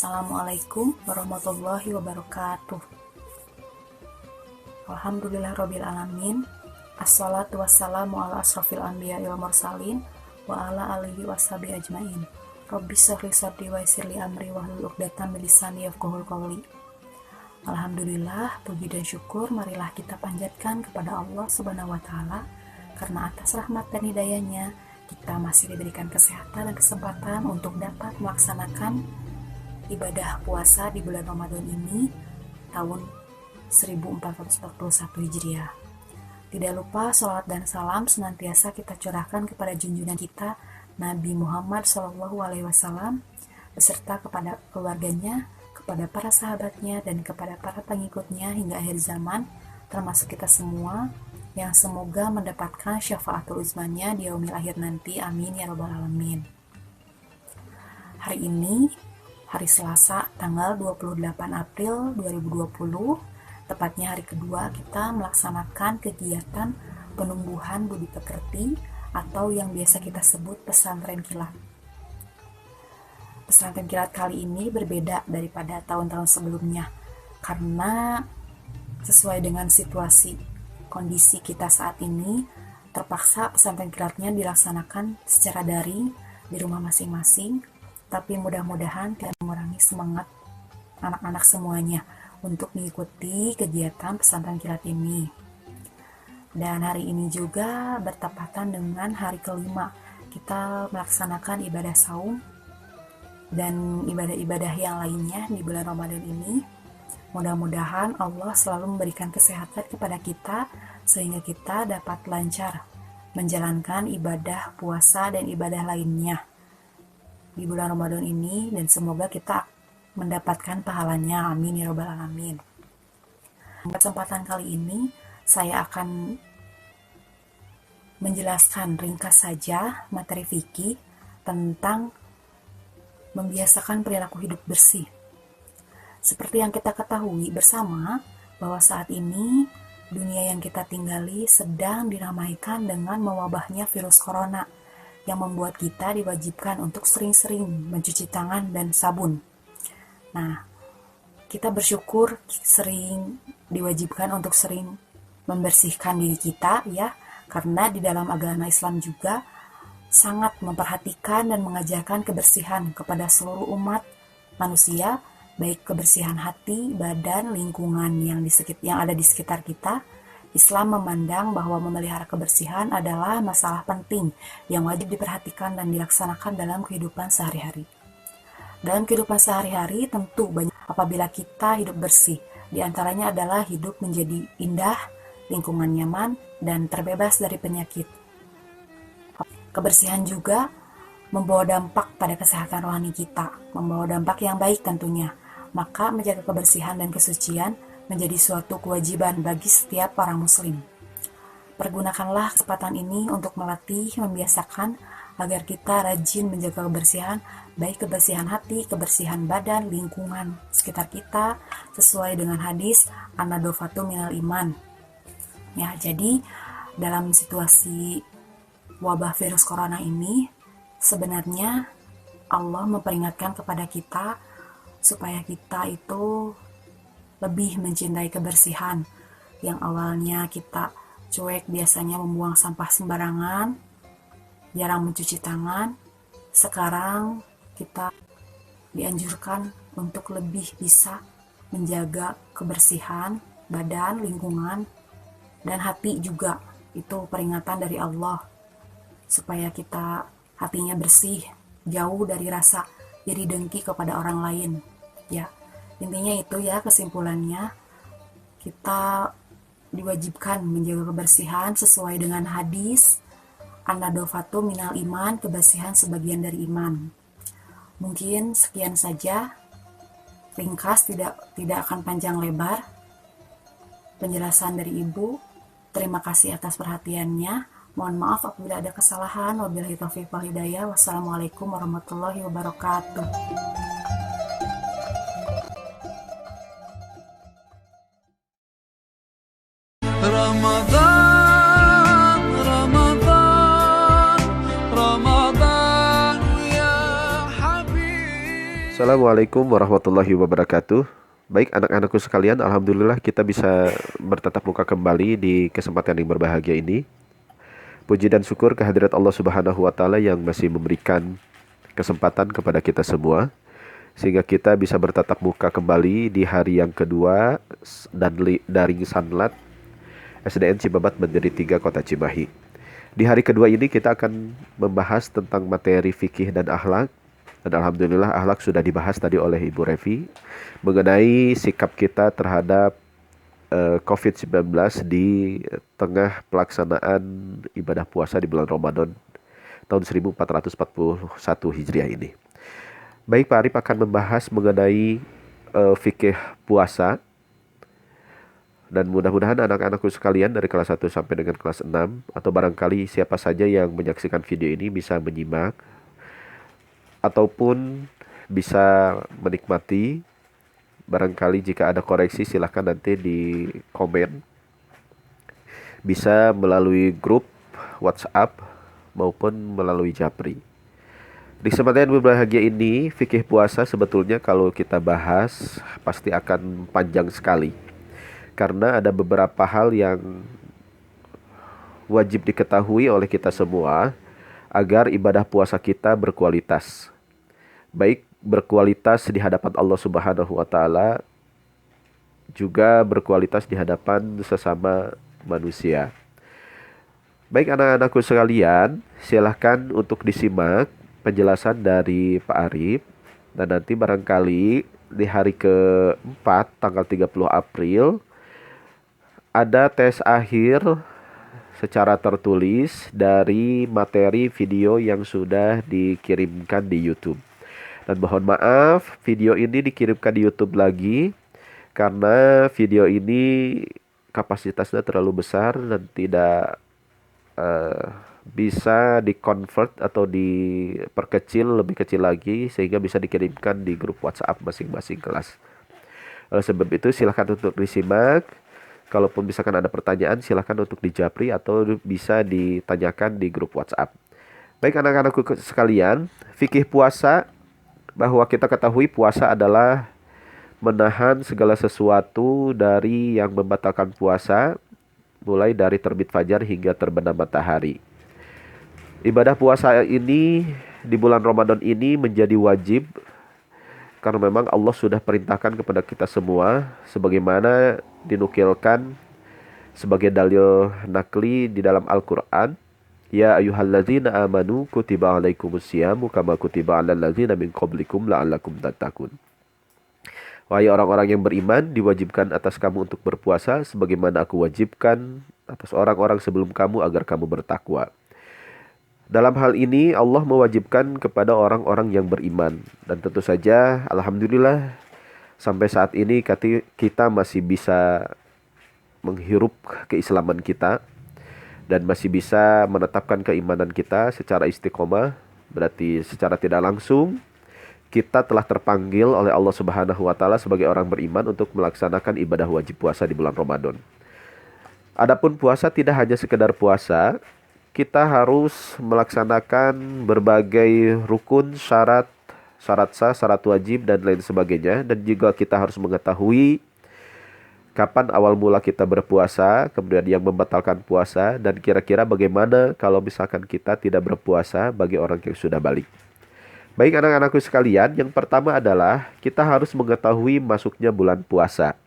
Assalamualaikum warahmatullahi wabarakatuh. Alhamdulillahirabbil alamin. Assalatu wassalamu ala asrofil anbiya wal mursalin wa ala alihi washabihi ajmain. Rabbi shrah li sadri wa yassir li amri wahlul 'uqdatam min lisani yafqahul qawli. Alhamdulillah, puji dan syukur marilah kita panjatkan kepada Allah Subhanahu wa taala karena atas rahmat dan hidayahnya kita masih diberikan kesehatan dan kesempatan untuk dapat melaksanakan ibadah puasa di bulan Ramadan ini tahun 1441 Hijriah. Tidak lupa sholawat dan salam senantiasa kita curahkan kepada junjungan kita Nabi Muhammad SAW beserta kepada keluarganya, kepada para sahabatnya, dan kepada para pengikutnya hingga akhir zaman, termasuk kita semua yang semoga mendapatkan syafaatul uzmanya di yaumil akhir nanti. Amin ya rabbal alamin. Hari ini hari Selasa tanggal 28 April 2020, tepatnya hari kedua kita melaksanakan kegiatan penumbuhan budi pekerti atau yang biasa kita sebut pesantren kilat. Pesantren kilat kali ini berbeda daripada tahun-tahun sebelumnya karena sesuai dengan situasi kondisi kita saat ini, terpaksa pesantren kilatnya dilaksanakan secara daring di rumah masing-masing, tapi mudah-mudahan tidak mengurangi semangat anak-anak semuanya untuk mengikuti kegiatan pesantren kilat ini. Dan hari ini juga bertepatan dengan hari kelima kita melaksanakan ibadah saum dan ibadah-ibadah yang lainnya di bulan Ramadan ini. Mudah-mudahan Allah selalu memberikan kesehatan kepada kita sehingga kita dapat lancar menjalankan ibadah puasa dan ibadah lainnya di bulan Ramadan ini, dan semoga kita mendapatkan pahalanya. Amin ya rabbal alamin. Kesempatan kali ini saya akan menjelaskan ringkas saja materi fikih tentang membiasakan perilaku hidup bersih. Seperti yang kita ketahui bersama bahwa saat ini dunia yang kita tinggali sedang diramaikan dengan mewabahnya virus corona yang membuat kita diwajibkan untuk sering-sering mencuci tangan dan sabun. Nah, kita bersyukur sering diwajibkan untuk sering membersihkan diri kita ya, karena di dalam agama Islam juga sangat memperhatikan dan mengajarkan kebersihan kepada seluruh umat manusia, baik kebersihan hati, badan, lingkungan yang ada di sekitar kita. Islam memandang bahwa memelihara kebersihan adalah masalah penting yang wajib diperhatikan dan dilaksanakan dalam kehidupan sehari-hari. Dalam kehidupan sehari-hari tentu banyak apabila kita hidup bersih. Di antaranya adalah hidup menjadi indah, lingkungan nyaman, dan terbebas dari penyakit. Kebersihan juga membawa dampak pada kesehatan rohani kita, membawa dampak yang baik tentunya. Maka menjaga kebersihan dan kesucian menjadi suatu kewajiban bagi setiap orang muslim. Pergunakanlah kesempatan ini untuk melatih, membiasakan agar kita rajin menjaga kebersihan, baik kebersihan hati, kebersihan badan, lingkungan sekitar kita, sesuai dengan hadis an-nadhafatu minal iman. Ya, jadi dalam situasi wabah virus corona ini, sebenarnya Allah memperingatkan kepada kita supaya kita itu lebih mencintai kebersihan. Yang awalnya kita cuek, biasanya membuang sampah sembarangan, jarang mencuci tangan, sekarang kita dianjurkan untuk lebih bisa menjaga kebersihan badan, lingkungan, dan hati juga. Itu peringatan dari Allah supaya kita hatinya bersih, jauh dari rasa iri dengki kepada orang lain. Ya, intinya itu ya kesimpulannya. Kita diwajibkan menjaga kebersihan sesuai dengan hadis an-nadhafatu minal iman, kebersihan sebagian dari iman. Mungkin sekian saja, ringkas, tidak akan panjang lebar penjelasan dari Ibu. Terima kasih atas perhatiannya. Mohon maaf apabila ada kesalahan. Wabillahi taufiq wal hidayah. Wassalamualaikum warahmatullahi wabarakatuh. Ramadan, Ramadan, Ramadan ya Habib. Assalamualaikum warahmatullahi wabarakatuh. Baik anak-anakku sekalian, alhamdulillah kita bisa bertatap muka kembali di kesempatan yang berbahagia ini. Puji dan syukur kehadirat Allah Subhanahu wa taala yang masih memberikan kesempatan kepada kita semua sehingga kita bisa bertatap muka kembali di hari yang kedua dan daring sanlat SDN Cibabat Mandiri 3 Kota Cimahi. Di hari kedua ini kita akan membahas tentang materi fikih dan akhlak. Dan alhamdulillah akhlak sudah dibahas tadi oleh Ibu Revi mengenai sikap kita terhadap COVID-19 di tengah pelaksanaan ibadah puasa di bulan Ramadan tahun 1441 Hijriah ini. Baik, Pak Arif akan membahas mengenai fikih puasa dan mudah-mudahan anak-anakku sekalian dari kelas 1 sampai dengan kelas 6 atau barangkali siapa saja yang menyaksikan video ini bisa menyimak ataupun bisa menikmati. Barangkali jika ada koreksi silahkan nanti di komen. Bisa melalui grup WhatsApp maupun melalui Japri. Di kesempatan yang berbahagia ini, fikih puasa sebetulnya kalau kita bahas pasti akan panjang sekali. Karena ada beberapa hal yang wajib diketahui oleh kita semua agar ibadah puasa kita berkualitas. Baik berkualitas di hadapan Allah Subhanahu wa taala juga berkualitas di hadapan sesama manusia. Baik anak-anakku sekalian, silahkan untuk disimak penjelasan dari Pak Arif dan nanti barangkali di hari keempat tanggal 30 April ada tes akhir secara tertulis dari materi video yang sudah dikirimkan di YouTube. Dan mohon maaf, video ini dikirimkan di YouTube lagi karena video ini kapasitasnya terlalu besar dan tidak bisa di-convert atau diperkecil lebih kecil lagi sehingga bisa dikirimkan di grup WhatsApp masing-masing kelas. Oleh sebab itu silakan untuk disimak. Kalaupun misalkan ada pertanyaan silakan untuk dijapri atau bisa ditanyakan di grup WhatsApp. Baik anak-anakku sekalian, fikih puasa bahwa kita ketahui puasa adalah menahan segala sesuatu dari yang membatalkan puasa mulai dari terbit fajar hingga terbenam matahari. Ibadah puasa ini di bulan Ramadan ini menjadi wajib karena memang Allah sudah perintahkan kepada kita semua sebagaimana dinukilkan sebagai dalil nakli di dalam Al-Qur'an. Ya ayyuhalladzina amanu kutiba alaikumusyamu kama kutiba alal ladzina min qablikum la'allakum tattaqun. Wahai orang-orang yang beriman, diwajibkan atas kamu untuk berpuasa sebagaimana aku wajibkan atas orang-orang sebelum kamu agar kamu bertakwa. Dalam hal ini Allah mewajibkan kepada orang-orang yang beriman dan tentu saja alhamdulillah sampai saat ini kita masih bisa menghirup keislaman kita dan masih bisa menetapkan keimanan kita secara istiqomah. Berarti secara tidak langsung kita telah terpanggil oleh Allah Subhanahu wa taala sebagai orang beriman untuk melaksanakan ibadah wajib puasa di bulan Ramadan. Adapun puasa tidak hanya sekedar puasa, kita harus melaksanakan berbagai rukun, syarat sah, syarat wajib dan lain sebagainya, dan juga kita harus mengetahui kapan awal mula kita berpuasa, kemudian yang membatalkan puasa, dan kira-kira bagaimana kalau misalkan kita tidak berpuasa bagi orang yang sudah balik. Baik anak-anakku sekalian, yang pertama adalah kita harus mengetahui masuknya bulan puasa.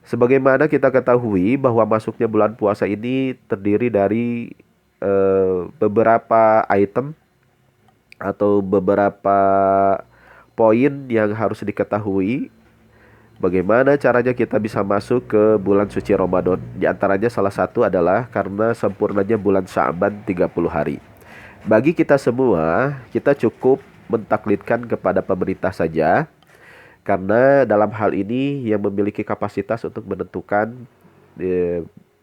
Sebagaimana kita ketahui bahwa masuknya bulan puasa ini terdiri dari beberapa item atau beberapa poin yang harus diketahui. Bagaimana caranya kita bisa masuk ke bulan suci Ramadan? Di antaranya salah satu adalah karena sempurnanya bulan Sya'ban 30 hari. Bagi kita semua, kita cukup mentaklidkan kepada pemerintah saja. Karena dalam hal ini yang memiliki kapasitas untuk menentukan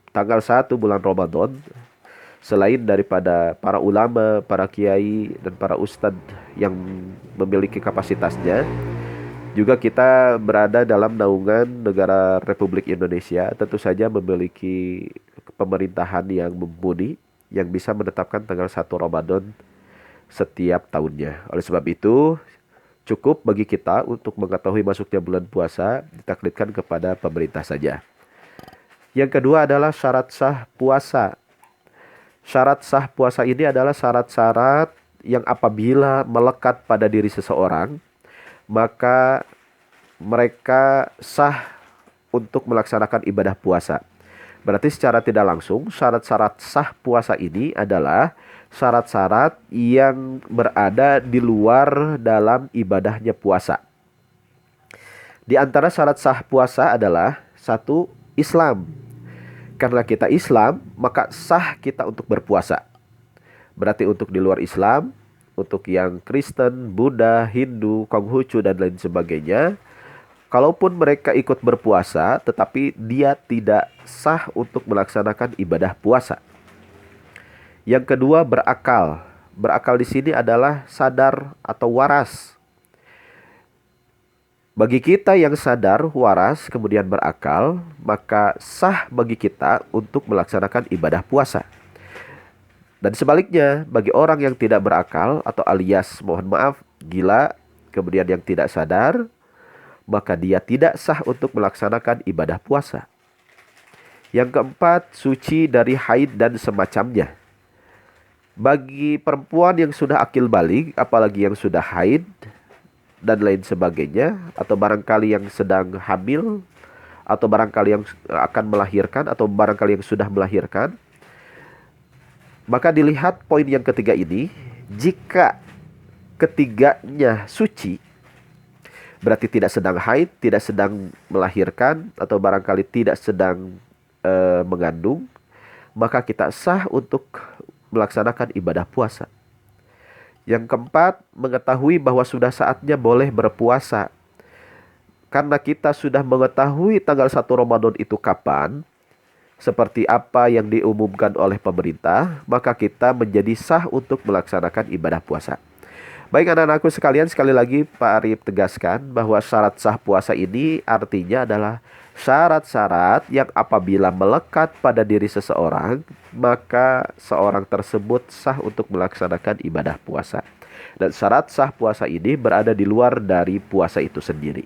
tanggal 1 bulan Ramadan. Selain daripada para ulama, para kiai, dan para ustadz yang memiliki kapasitasnya. Juga kita berada dalam naungan negara Republik Indonesia, tentu saja memiliki pemerintahan yang mumpuni yang bisa menetapkan tanggal 1 Ramadan setiap tahunnya. Oleh sebab itu, cukup bagi kita untuk mengetahui masuknya bulan puasa ditaklidkan kepada pemerintah saja. Yang kedua adalah syarat sah puasa. Syarat sah puasa ini adalah syarat-syarat yang apabila melekat pada diri seseorang, maka mereka sah untuk melaksanakan ibadah puasa. Berarti secara tidak langsung syarat-syarat sah puasa ini adalah syarat-syarat yang berada di luar dalam ibadahnya puasa. Di antara syarat sah puasa adalah satu, Islam. Karena kita Islam, maka sah kita untuk berpuasa. Berarti untuk di luar Islam, untuk yang Kristen, Buddha, Hindu, Konghucu dan lain sebagainya, kalaupun mereka ikut berpuasa, tetapi dia tidak sah untuk melaksanakan ibadah puasa. Yang kedua, berakal. Berakal di sini adalah sadar atau waras. Bagi kita yang sadar, waras, kemudian berakal, maka sah bagi kita untuk melaksanakan ibadah puasa. Dan sebaliknya, bagi orang yang tidak berakal atau alias mohon maaf, gila, kemudian yang tidak sadar, maka dia tidak sah untuk melaksanakan ibadah puasa. Yang keempat, suci dari haid dan semacamnya. Bagi perempuan yang sudah akil baligh, apalagi yang sudah haid dan lain sebagainya, atau barangkali yang sedang hamil, atau barangkali yang akan melahirkan, atau barangkali yang sudah melahirkan, maka dilihat poin yang ketiga ini, jika ketiganya suci, berarti tidak sedang haid, tidak sedang melahirkan, atau barangkali tidak sedang mengandung, maka kita sah untuk melaksanakan ibadah puasa. Yang keempat, mengetahui bahwa sudah saatnya boleh berpuasa. Karena kita sudah mengetahui tanggal 1 Ramadan itu kapan, seperti apa yang diumumkan oleh pemerintah, maka kita menjadi sah untuk melaksanakan ibadah puasa. Baik anak-anakku sekalian, sekali lagi Pak Arif tegaskan bahwa syarat sah puasa ini artinya adalah syarat-syarat yang apabila melekat pada diri seseorang, maka seorang tersebut sah untuk melaksanakan ibadah puasa. Dan syarat sah puasa ini berada di luar dari puasa itu sendiri.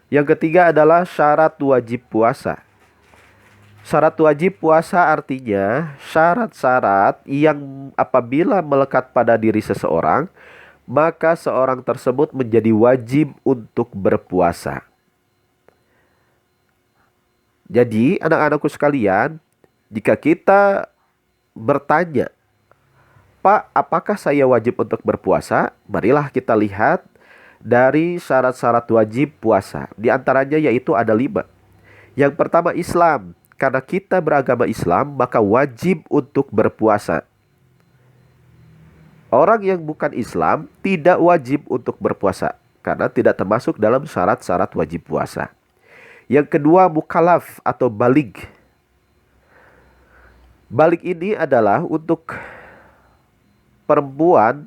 Yang ketiga adalah syarat wajib puasa. Syarat wajib puasa artinya syarat-syarat yang apabila melekat pada diri seseorang, maka seorang tersebut menjadi wajib untuk berpuasa. Jadi anak-anakku sekalian, jika kita bertanya, Pak, apakah saya wajib untuk berpuasa? Marilah kita lihat dari syarat-syarat wajib puasa. Di antaranya yaitu ada 5. Yang pertama, Islam. Karena kita beragama Islam, maka wajib untuk berpuasa. Orang yang bukan Islam tidak wajib untuk berpuasa, karena tidak termasuk dalam syarat-syarat wajib puasa. Yang kedua, mukallaf atau baligh. Baligh ini adalah untuk perempuan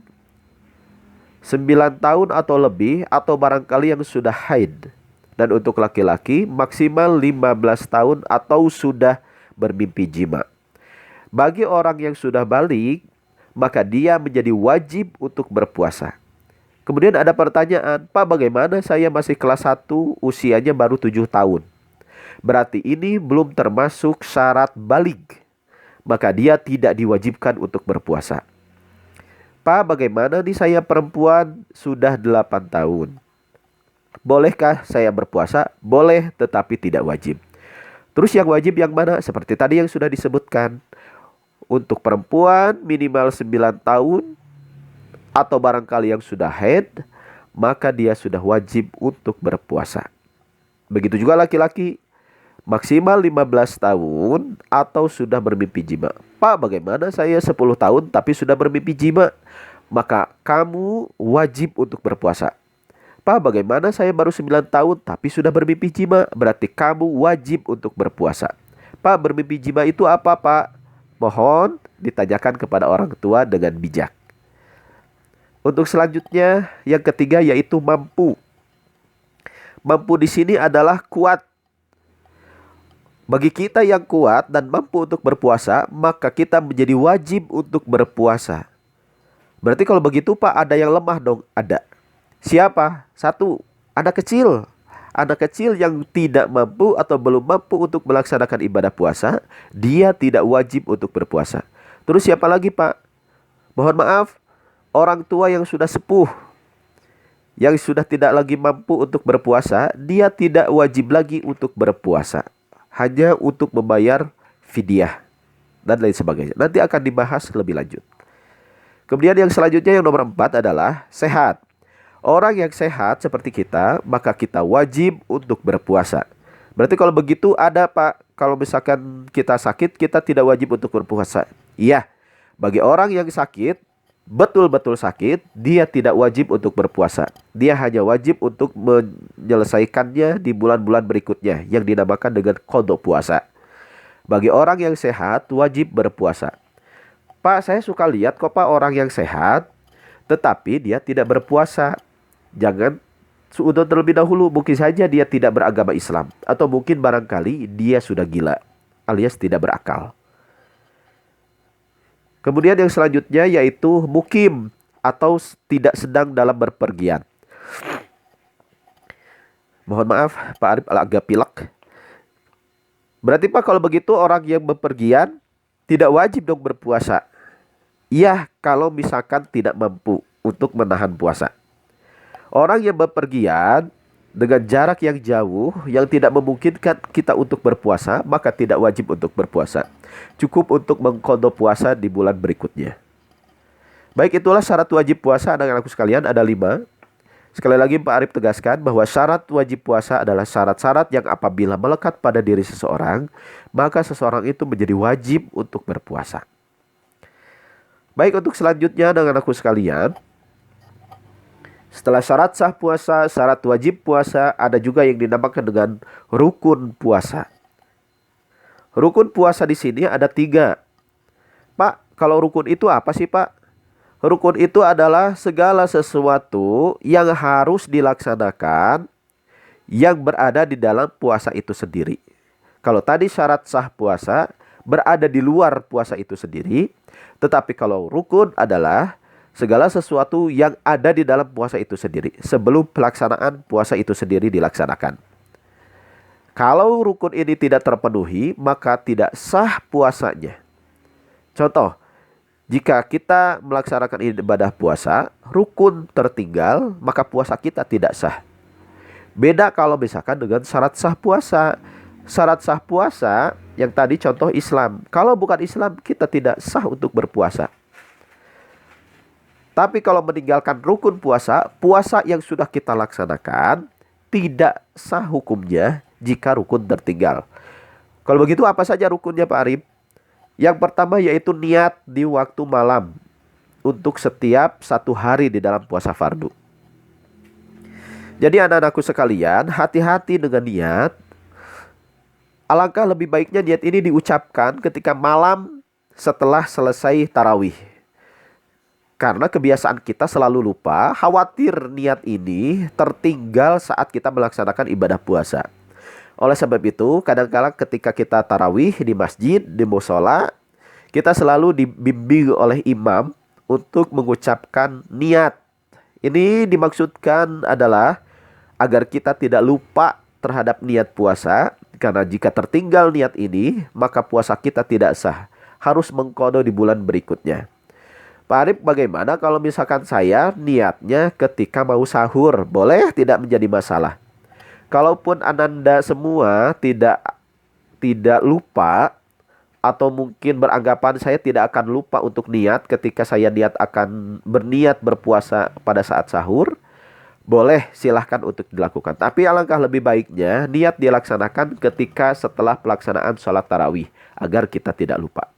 9 tahun atau lebih, atau barangkali yang sudah haid. Dan untuk laki-laki maksimal 15 tahun atau sudah bermimpi jima. Bagi orang yang sudah balik, maka dia menjadi wajib untuk berpuasa. Kemudian ada pertanyaan, Pak, bagaimana saya masih kelas 1, usianya baru 7 tahun? Berarti ini belum termasuk syarat balik. Maka dia tidak diwajibkan untuk berpuasa. Pak, bagaimana nih saya perempuan sudah 8 tahun? Bolehkah saya berpuasa? Boleh, tetapi tidak wajib. Terus yang wajib yang mana? Seperti tadi yang sudah disebutkan. Untuk perempuan minimal 9 tahun atau barangkali yang sudah haid, maka dia sudah wajib untuk berpuasa. Begitu juga laki-laki, maksimal 15 tahun atau sudah bermimpi jima. Pak, bagaimana saya 10 tahun tapi sudah bermimpi jima? Maka kamu wajib untuk berpuasa. Pak, bagaimana saya baru 9 tahun tapi sudah bermimpi jima? Berarti kamu wajib untuk berpuasa. Pak, bermimpi jima itu apa, Pak? Mohon ditanyakan kepada orang tua dengan bijak. Untuk selanjutnya, yang ketiga yaitu mampu. Mampu di sini adalah kuat. Bagi kita yang kuat dan mampu untuk berpuasa, maka kita menjadi wajib untuk berpuasa. Berarti kalau begitu Pak, ada yang lemah dong? Ada. Siapa? Satu, anak kecil. Anak kecil yang tidak mampu atau belum mampu untuk melaksanakan ibadah puasa, dia tidak wajib untuk berpuasa. Terus siapa lagi Pak? Mohon maaf, orang tua yang sudah sepuh, yang sudah tidak lagi mampu untuk berpuasa, dia tidak wajib lagi untuk berpuasa. Hanya untuk membayar fidyah dan lain sebagainya. Nanti akan dibahas lebih lanjut. Kemudian yang selanjutnya yang nomor 4 adalah sehat. Orang yang sehat seperti kita, maka kita wajib untuk berpuasa. Berarti kalau begitu ada Pak, kalau misalkan kita sakit, kita tidak wajib untuk berpuasa. Iya, bagi orang yang sakit, betul-betul sakit, dia tidak wajib untuk berpuasa. Dia hanya wajib untuk menyelesaikannya di bulan-bulan berikutnya, yang dinamakan dengan qada puasa. Bagi orang yang sehat, wajib berpuasa. Pak, saya suka lihat kok Pak orang yang sehat, tetapi dia tidak berpuasa. Jangan suudon terlebih dahulu, mungkin saja dia tidak beragama Islam. Atau mungkin barangkali dia sudah gila, alias tidak berakal. Kemudian yang selanjutnya yaitu mukim atau tidak sedang dalam berpergian. Mohon maaf Pak Arif agak pilek. Berarti Pak kalau begitu orang yang bepergian tidak wajib dong berpuasa. Iya, kalau misalkan tidak mampu untuk menahan puasa. Orang yang bepergian dengan jarak yang jauh yang tidak memungkinkan kita untuk berpuasa, maka tidak wajib untuk berpuasa. Cukup untuk mengqadha puasa di bulan berikutnya. Baik, itulah syarat wajib puasa anak-anakku sekalian, ada 5. Sekali lagi Pak Arif tegaskan bahwa syarat wajib puasa adalah syarat-syarat yang apabila melekat pada diri seseorang, maka seseorang itu menjadi wajib untuk berpuasa. Baik, untuk selanjutnya anak-anakku sekalian, setelah syarat sah puasa, syarat wajib puasa, ada juga yang dinamakan dengan rukun puasa. Rukun puasa di sini ada 3. Pak, kalau rukun itu apa sih Pak? Rukun itu adalah segala sesuatu yang harus dilaksanakan yang berada di dalam puasa itu sendiri. Kalau tadi syarat sah puasa berada di luar puasa itu sendiri, tetapi kalau rukun adalah segala sesuatu yang ada di dalam puasa itu sendiri sebelum pelaksanaan puasa itu sendiri dilaksanakan. Kalau rukun ini tidak terpenuhi, maka tidak sah puasanya. Contoh, jika kita melaksanakan ibadah puasa, rukun tertinggal, maka puasa kita tidak sah. Beda kalau misalkan dengan syarat sah puasa. Syarat sah puasa yang tadi contoh Islam. Kalau bukan Islam, kita tidak sah untuk berpuasa. Tapi kalau meninggalkan rukun puasa, puasa yang sudah kita laksanakan tidak sah hukumnya jika rukun tertinggal. Kalau begitu apa saja rukunnya Pak Arif? Yang pertama yaitu niat di waktu malam untuk setiap 1 hari di dalam puasa fardu. Jadi anak-anakku sekalian, hati-hati dengan niat. Alangkah lebih baiknya niat ini diucapkan ketika malam setelah selesai tarawih. Karena kebiasaan kita selalu lupa, khawatir niat ini tertinggal saat kita melaksanakan ibadah puasa. Oleh sebab itu, kadang-kadang ketika kita tarawih di masjid, di mushola, kita selalu dibimbing oleh imam untuk mengucapkan niat. Ini dimaksudkan adalah agar kita tidak lupa terhadap niat puasa. Karena jika tertinggal niat ini, maka puasa kita tidak sah. Harus mengqadha di bulan berikutnya. Pak Arif, bagaimana kalau misalkan saya niatnya ketika mau sahur? Boleh, tidak menjadi masalah. Kalaupun Ananda semua tidak lupa atau mungkin beranggapan saya tidak akan lupa untuk niat ketika saya akan berniat berpuasa pada saat sahur, boleh, silahkan untuk dilakukan. Tapi alangkah lebih baiknya niat dilaksanakan ketika setelah pelaksanaan sholat tarawih agar kita tidak lupa.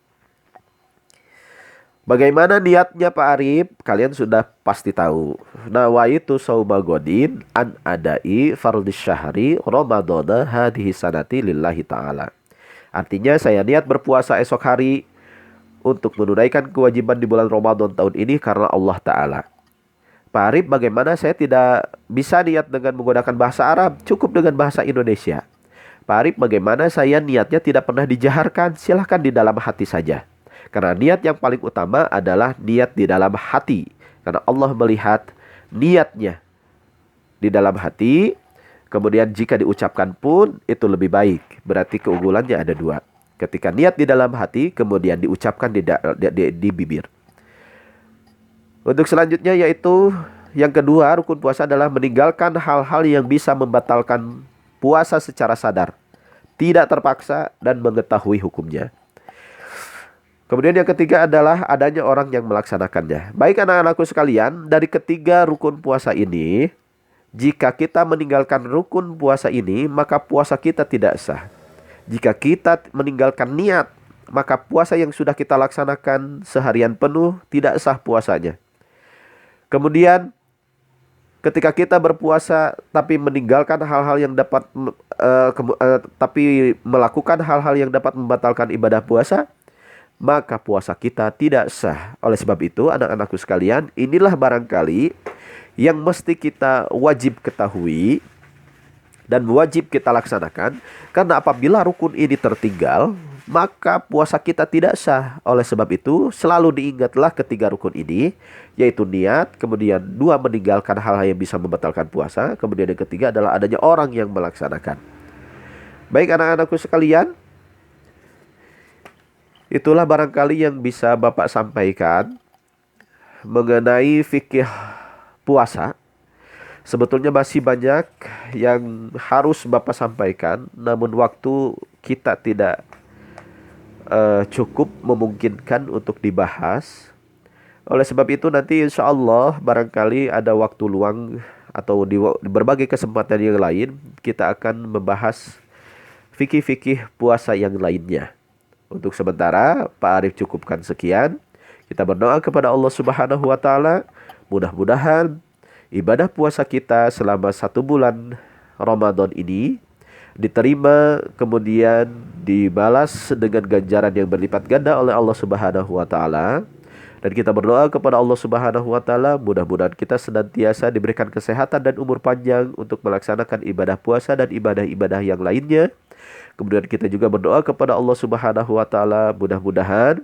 Bagaimana niatnya Pak Arif? Kalian sudah pasti tahu. Nawaitu shauma godin an adai fardhis syahri ramadhana hadhihi sanati lillahi ta'ala. Artinya saya niat berpuasa esok hari untuk menunaikan kewajiban di bulan Ramadan tahun ini karena Allah Ta'ala. Pak Arif, bagaimana saya tidak bisa niat dengan menggunakan bahasa Arab? Cukup dengan bahasa Indonesia. Pak Arif, bagaimana saya niatnya tidak pernah dijaharkan? Silahkan di dalam hati saja. Karena niat yang paling utama adalah niat di dalam hati. Karena Allah melihat niatnya di dalam hati. Kemudian jika diucapkan pun itu lebih baik. Berarti keunggulannya ada dua. Ketika niat di dalam hati, kemudian diucapkan di bibir. Untuk selanjutnya yaitu yang kedua, rukun puasa adalah meninggalkan hal-hal yang bisa membatalkan puasa secara sadar, tidak terpaksa, dan mengetahui hukumnya. Kemudian yang ketiga adalah adanya orang yang melaksanakannya. Baik anak-anakku sekalian, dari ketiga rukun puasa ini, jika kita meninggalkan rukun puasa ini, maka puasa kita tidak sah. Jika kita meninggalkan niat, maka puasa yang sudah kita laksanakan seharian penuh tidak sah puasanya. Kemudian ketika kita berpuasa tapi meninggalkan hal-hal yang dapat tapi melakukan hal-hal yang dapat membatalkan ibadah puasa, maka puasa kita tidak sah. Oleh sebab itu, anak-anakku sekalian, inilah barangkali yang mesti kita wajib ketahui dan wajib kita laksanakan. Karena apabila rukun ini tertinggal, maka puasa kita tidak sah. Oleh sebab itu, selalu diingatlah ketiga rukun ini, yaitu niat, kemudian dua, meninggalkan hal-hal yang bisa membatalkan puasa, kemudian yang ketiga adalah adanya orang yang melaksanakan. Baik anak-anakku sekalian, itulah barangkali yang bisa Bapak sampaikan mengenai fikih puasa. Sebetulnya masih banyak yang harus Bapak sampaikan, namun waktu kita tidak cukup memungkinkan untuk dibahas. Oleh sebab itu nanti insya Allah barangkali ada waktu luang atau di berbagai kesempatan yang lain kita akan membahas fikih-fikih puasa yang lainnya. Untuk sementara Pak Arif cukupkan sekian. Kita berdoa kepada Allah Subhanahu wa taala, mudah-mudahan ibadah puasa kita selama 1 bulan Ramadan ini diterima, kemudian dibalas dengan ganjaran yang berlipat ganda oleh Allah Subhanahu wa taala. Dan kita berdoa kepada Allah Subhanahu wa taala, mudah-mudahan kita senantiasa diberikan kesehatan dan umur panjang untuk melaksanakan ibadah puasa dan ibadah-ibadah yang lainnya. Kemudian kita juga berdoa kepada Allah Subhanahu wa taala, mudah-mudahan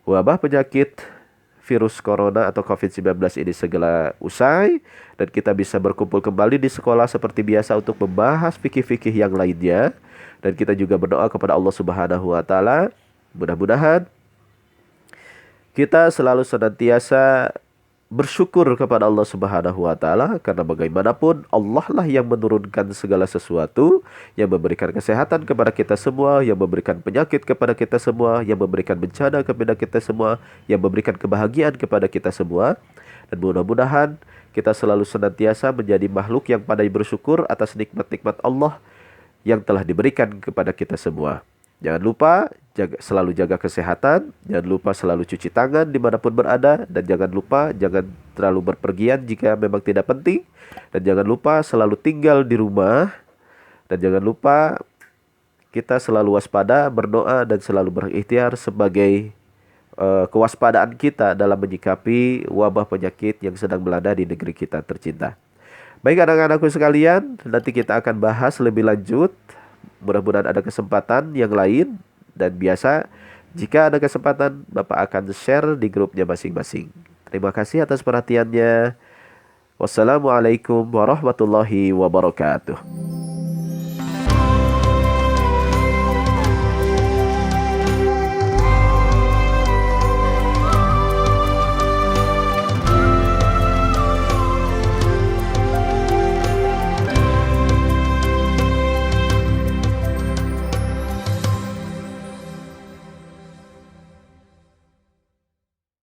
wabah penyakit virus corona atau COVID-19 ini segera usai dan kita bisa berkumpul kembali di sekolah seperti biasa untuk membahas fikih-fikih yang lainnya. Dan kita juga berdoa kepada Allah Subhanahu wa taala, mudah-mudahan kita selalu senantiasa bersyukur kepada Allah Subhanahu wa taala, karena bagaimanapun Allah lah yang menurunkan segala sesuatu, yang memberikan kesehatan kepada kita semua, yang memberikan penyakit kepada kita semua, yang memberikan bencana kepada kita semua, yang memberikan kebahagiaan kepada kita semua. Dan mudah-mudahan kita selalu senantiasa menjadi makhluk yang pandai bersyukur atas nikmat-nikmat Allah yang telah diberikan kepada kita semua. Jangan lupa selalu jaga kesehatan, jangan lupa selalu cuci tangan dimanapun berada, dan jangan lupa jangan terlalu berpergian jika memang tidak penting, dan jangan lupa selalu tinggal di rumah, dan jangan lupa kita selalu waspada, berdoa, dan selalu berikhtiar sebagai kewaspadaan kita dalam menyikapi wabah penyakit yang sedang melanda di negeri kita tercinta. Baik anak-anakku sekalian, nanti kita akan bahas lebih lanjut. Mudah-mudahan ada kesempatan yang lain, dan biasa jika ada kesempatan Bapak akan share di grupnya masing-masing. Terima kasih atas perhatiannya. Wassalamualaikum warahmatullahi wabarakatuh.